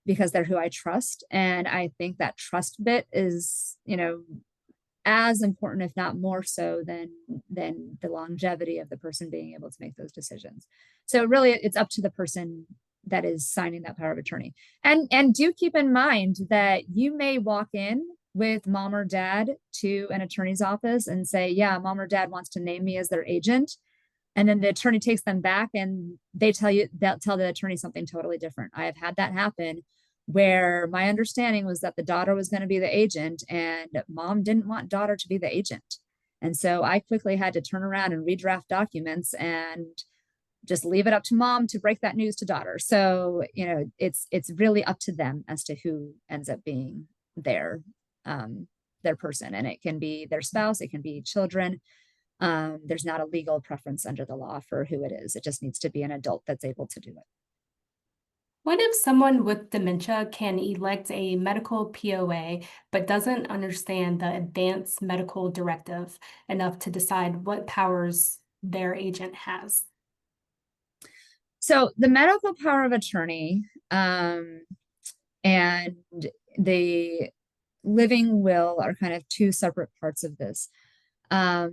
because they're who I trust. And I think that trust bit is, as important, if not more so, than the longevity of the person being able to make those decisions. So really, it's up to the person that is signing that power of attorney. And do keep in mind that you may walk in with mom or dad to an attorney's office and say, yeah, mom or dad wants to name me as their agent. And then the attorney takes them back and they'll tell the attorney something totally different. I have had that happen, where my understanding was that the daughter was going to be the agent and mom didn't want daughter to be the agent. And so I quickly had to turn around and redraft documents and just leave it up to mom to break that news to daughter. So, it's really up to them as to who ends up being their person. And it can be their spouse, it can be children. There's not a legal preference under the law for who it is. It just needs to be an adult that's able to do it. What if someone with dementia can elect a medical POA, but doesn't understand the advanced medical directive enough to decide what powers their agent has? So the medical power of attorney and the living will are kind of 2 separate parts of this. A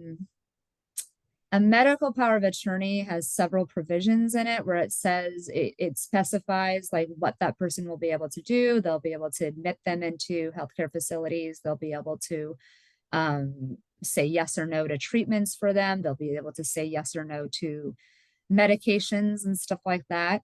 medical power of attorney has several provisions in it where it says it specifies like what that person will be able to do. They'll be able to admit them into healthcare facilities. They'll be able to say yes or no to treatments for them. They'll be able to say yes or no to medications and stuff like that.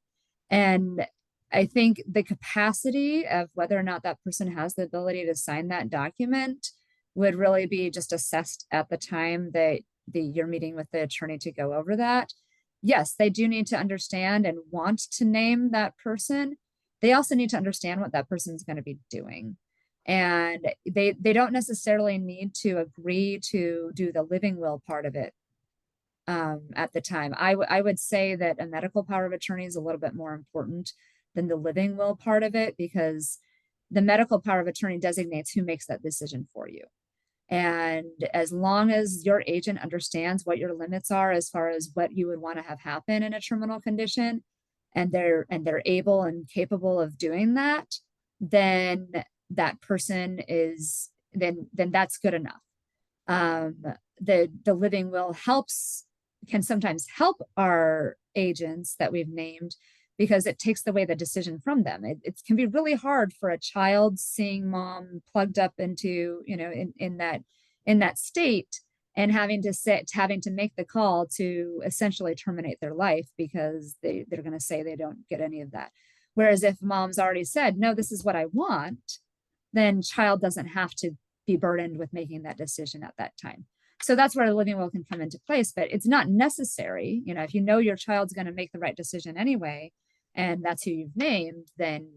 And I think the capacity of whether or not that person has the ability to sign that document would really be just assessed at the time that you're meeting with the attorney to go over that. Yes, they do need to understand and want to name that person. They also need to understand what that person's going to be doing. And they don't necessarily need to agree to do the living will part of it at the time. I would say that a medical power of attorney is a little bit more important than the living will part of it, because the medical power of attorney designates who makes that decision for you. And as long as your agent understands what your limits are as far as what you would want to have happen in a terminal condition, and they're able and capable of doing that, then that person is then that's good enough. The living will can sometimes help our agents that we've named, because it takes away the decision from them. It can be really hard for a child seeing mom plugged up into, in that state, and having to make the call to essentially terminate their life because they're going to say they don't get any of that. Whereas if mom's already said, no, this is what I want, then child doesn't have to be burdened with making that decision at that time. So that's where a living will can come into place, but it's not necessary. You know, if you know your child's going to make the right decision anyway, and that's who you've named, then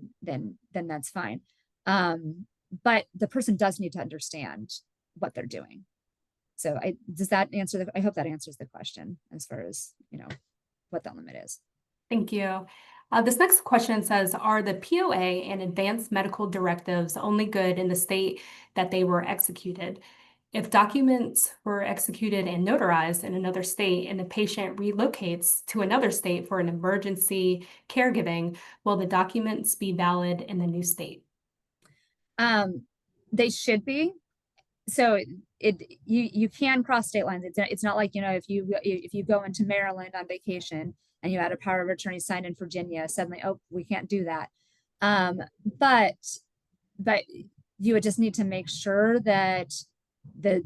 that's fine. But the person does need to understand what they're doing. So does that answer I hope that answers the question as far as, you know, what that limit is. Thank you. This next question says, are the POA and advanced medical directives only good in the state that they were executed? If documents were executed and notarized in another state and the patient relocates to another state for an emergency caregiving, will the documents be valid in the new state? They should be. So you can cross state lines. It's not like, you know, if you go into Maryland on vacation and you had a power of attorney signed in Virginia, suddenly, oh, we can't do that. But you would just need to make sure that the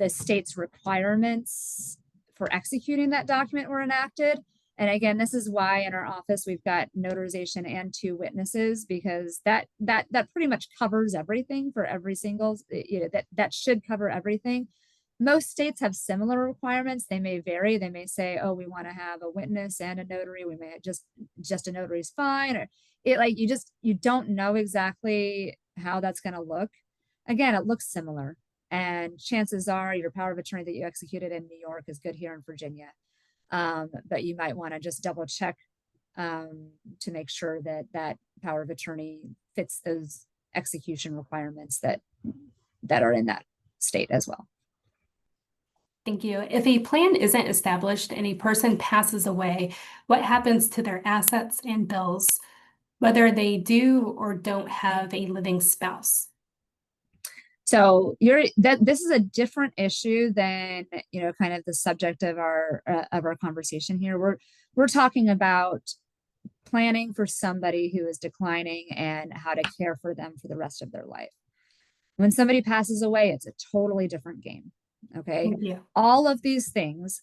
state's requirements for executing that document were enacted. And again, this is why in our office we've got notarization and 2 witnesses, because that pretty much covers everything for every single, you know, that should cover everything. Most states have similar requirements. They may vary. They may say, oh, we want to have a witness and a notary. We may just a notary is fine. Or you don't know exactly how that's going to look. Again, it looks similar. And chances are your power of attorney that you executed in New York is good here in Virginia. But you might want to just double check to make sure that power of attorney fits those execution requirements that are in that state as well. Thank you. If a plan isn't established and a person passes away, what happens to their assets and bills, whether they do or don't have a living spouse? So this is a different issue than, you know, kind of the subject of our conversation here. We're talking about planning for somebody who is declining and how to care for them for the rest of their life. When somebody passes away, it's a totally different game. Okay. Yeah. All of these things,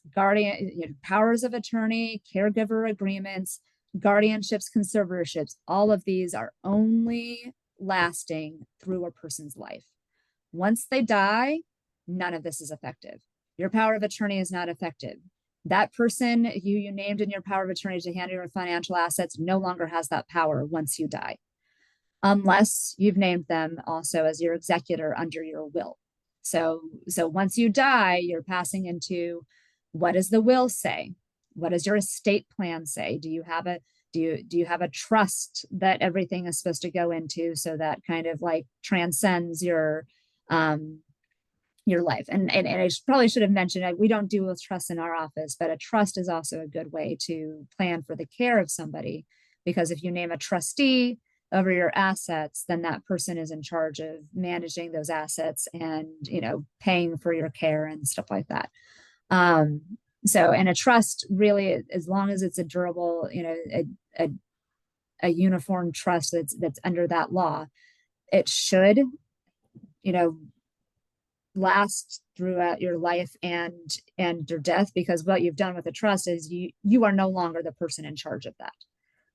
powers of attorney, caregiver agreements, guardianships, conservatorships, all of these are only lasting through a person's life. Once they die, none of this is effective. Your power of attorney is not effective. That person you named in your power of attorney to handle your financial assets no longer has that power once you die, unless you've named them also as your executor under your will. So once you die, you're passing into, what does the will say? What does your estate plan say? Do you have a trust that everything is supposed to go into, so that kind of like transcends your life? And I probably should have mentioned, we don't do a trust in our office, but a trust is also a good way to plan for the care of somebody, because if you name a trustee over your assets, then that person is in charge of managing those assets and, you know, paying for your care and stuff like that. So, and a trust really, as long as it's a durable, you know, a uniform trust that's under that law, it should, you know, last throughout your life and your death, because what you've done with a trust is you are no longer the person in charge of that.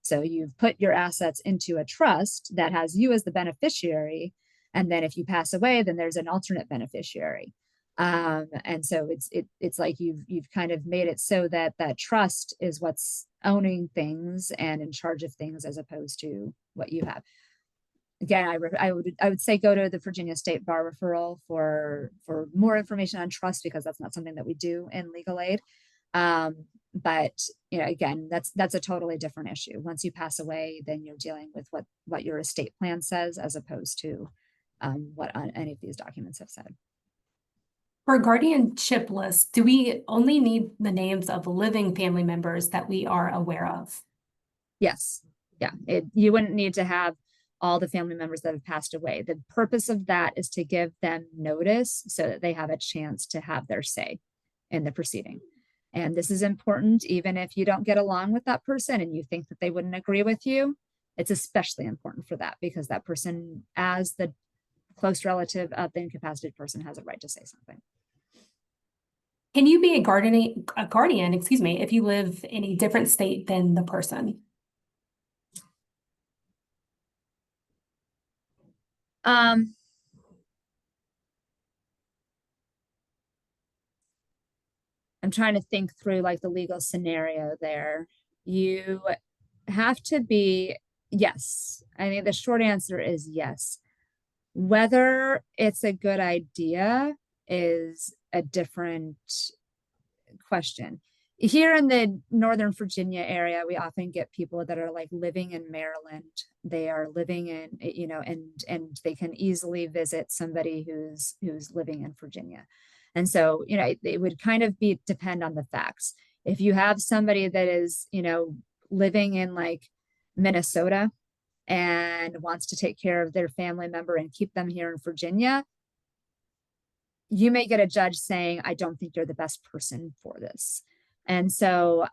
So you've put your assets into a trust that has you as the beneficiary, and then if you pass away, then there's an alternate beneficiary. And so it's like you've kind of made it so that that trust is what's owning things and in charge of things, as opposed to what you have. Again, I would say go to the Virginia State Bar referral for more information on trust, because that's not something that we do in legal aid. But, you know, again, that's a totally different issue. Once you pass away, then you're dealing with what your estate plan says, as opposed to what any of these documents have said. For guardianship lists, do we only need the names of living family members that we are aware of? Yes. Yeah. You wouldn't need to have all the family members that have passed away. The purpose of that is to give them notice so that they have a chance to have their say in the proceeding. And this is important, even if you don't get along with that person and you think that they wouldn't agree with you. It's especially important for that, because that person, as the close relative of the incapacitated person, has a right to say something. Can you be a guardian, excuse me, if you live in a different state than the person? I'm trying to think through like the legal scenario there. You have to be, yes. I mean, the short answer is yes. Whether it's a good idea is a different question. Here in the Northern Virginia area, we often get people that are like living in Maryland. They are living in, you know, and they can easily visit somebody who's living in Virginia. And so, you know, it would kind of be depend on the facts. If you have somebody that is, you know, living in like Minnesota and wants to take care of their family member and keep them here in Virginia, you may get a judge saying, I don't think you're the best person for this. And so,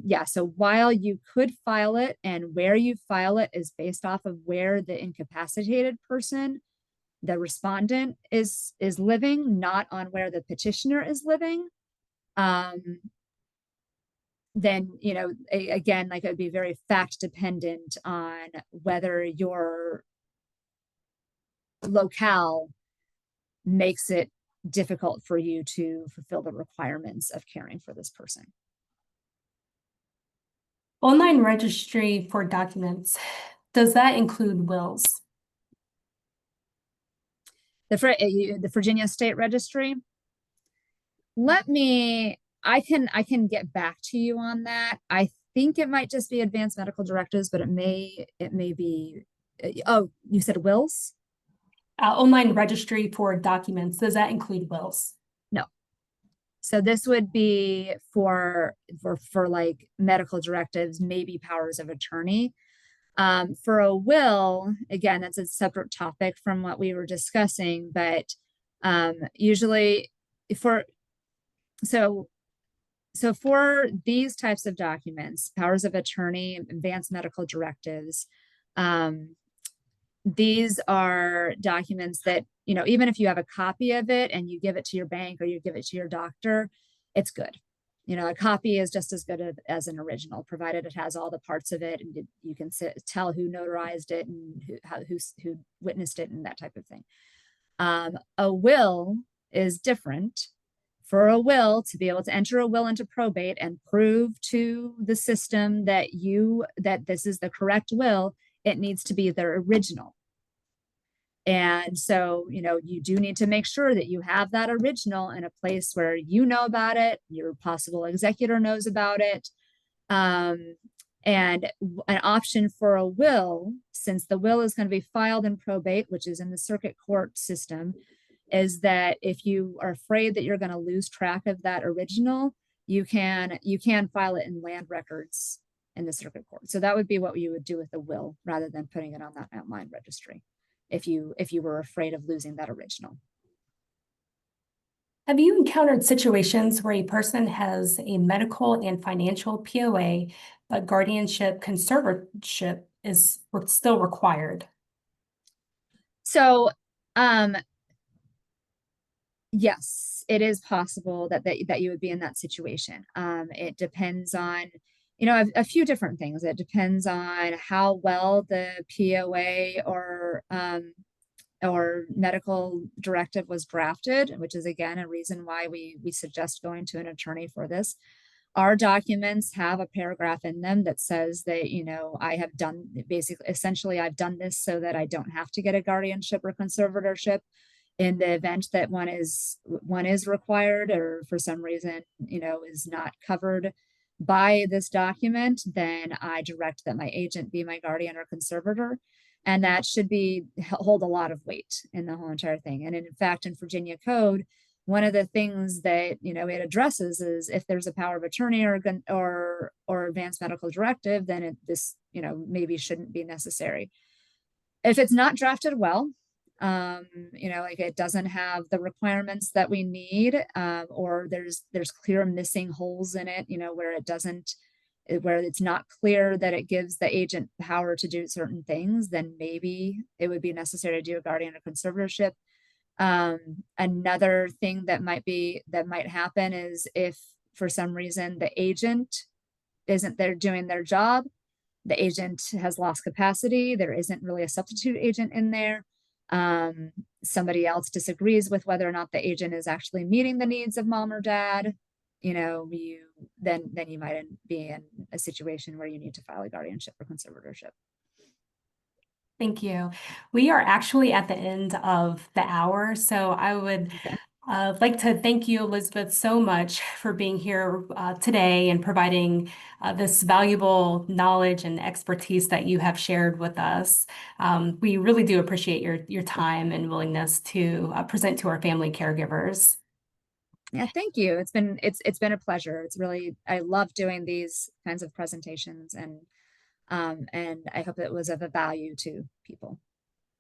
yeah, so while you could file it, and where you file it is based off of where the incapacitated person, the respondent, is living, not on where the petitioner is living. Then, you know, again, like it would be very fact dependent on whether your locale makes it difficult for you to fulfill the requirements of caring for this person. Online registry for documents, does that include wills? The Virginia State Registry. Let me, I can get back to you on that. I think it might just be advanced medical directives, but it may be, oh, you said wills? Online registry for documents, does that include wills? No. So this would be for like medical directives, maybe powers of attorney. For a will, again, that's a separate topic from what we were discussing, but usually for for these types of documents, powers of attorney, advanced medical directives, these are documents that, you know, even if you have a copy of it and you give it to your bank or you give it to your doctor, it's good. You know, a copy is just as good as an original, provided it has all the parts of it and you can tell who notarized it and who witnessed it and that type of thing. A will is different. For a will, to be able to enter a will into probate and prove to the system that this is the correct will, it needs to be their original. And so, you know, you do need to make sure that you have that original in a place where you know about it, your possible executor knows about it. And an option for a will, since the will is going to be filed in probate, which is in the circuit court system, is that if you are afraid that you're going to lose track of that original, you can file it in land records in the circuit court. So that would be what you would do with a will rather than putting it on that online registry if you were afraid of losing that original. Have you encountered situations where a person has a medical and financial POA, but guardianship conservatorship is still required? So, yes, it is possible that you would be in that situation. It depends on, you know, a few different things. It depends on how well the POA or medical directive was drafted, which is again a reason why we suggest going to an attorney for this. Our documents have a paragraph in them that says that, you know, I have done essentially I've done this so that I don't have to get a guardianship or conservatorship. In the event that one is required or for some reason, you know, is not covered by this document, then I direct that my agent be my guardian or conservator. And that should hold a lot of weight in the whole entire thing. And in fact, in Virginia code, one of the things that, you know, it addresses is if there's a power of attorney or advanced medical directive, then this, you know, maybe shouldn't be necessary. If it's not drafted well, you know, like it doesn't have the requirements that we need, or there's clear missing holes in it, you know, where it's not clear that it gives the agent power to do certain things, then maybe it would be necessary to do a guardian or conservatorship. Another thing that might happen is if for some reason the agent isn't there doing their job, the agent has lost capacity, there isn't really a substitute agent in there. Somebody else disagrees with whether or not the agent is actually meeting the needs of mom or dad. then you might be in a situation where you need to file a guardianship or conservatorship. Thank you. We are actually at the end of the hour, so I would Okay. like to thank you, Elizabeth, so much for being here today and providing this valuable knowledge and expertise that you have shared with us. We really do appreciate your time and willingness to present to our family caregivers. Yeah, thank you. It's been a pleasure. I love doing these kinds of presentations, and I hope it was of a value to people.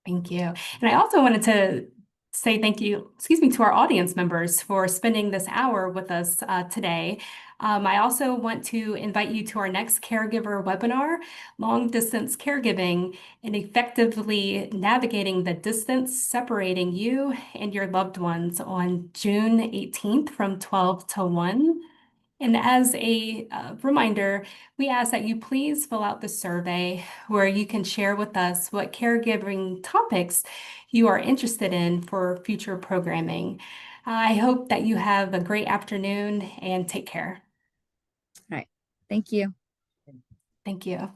Thank you. And I also wanted to say thank you, excuse me, to our audience members for spending this hour with us today. I also want to invite you to our next caregiver webinar, Long Distance Caregiving and Effectively Navigating the Distance Separating You and Your Loved Ones on June 18th from 12 to 1. And as a reminder, we ask that you please fill out the survey where you can share with us what caregiving topics you are interested in for future programming. I hope that you have a great afternoon and take care. All right. Thank you. Thank you.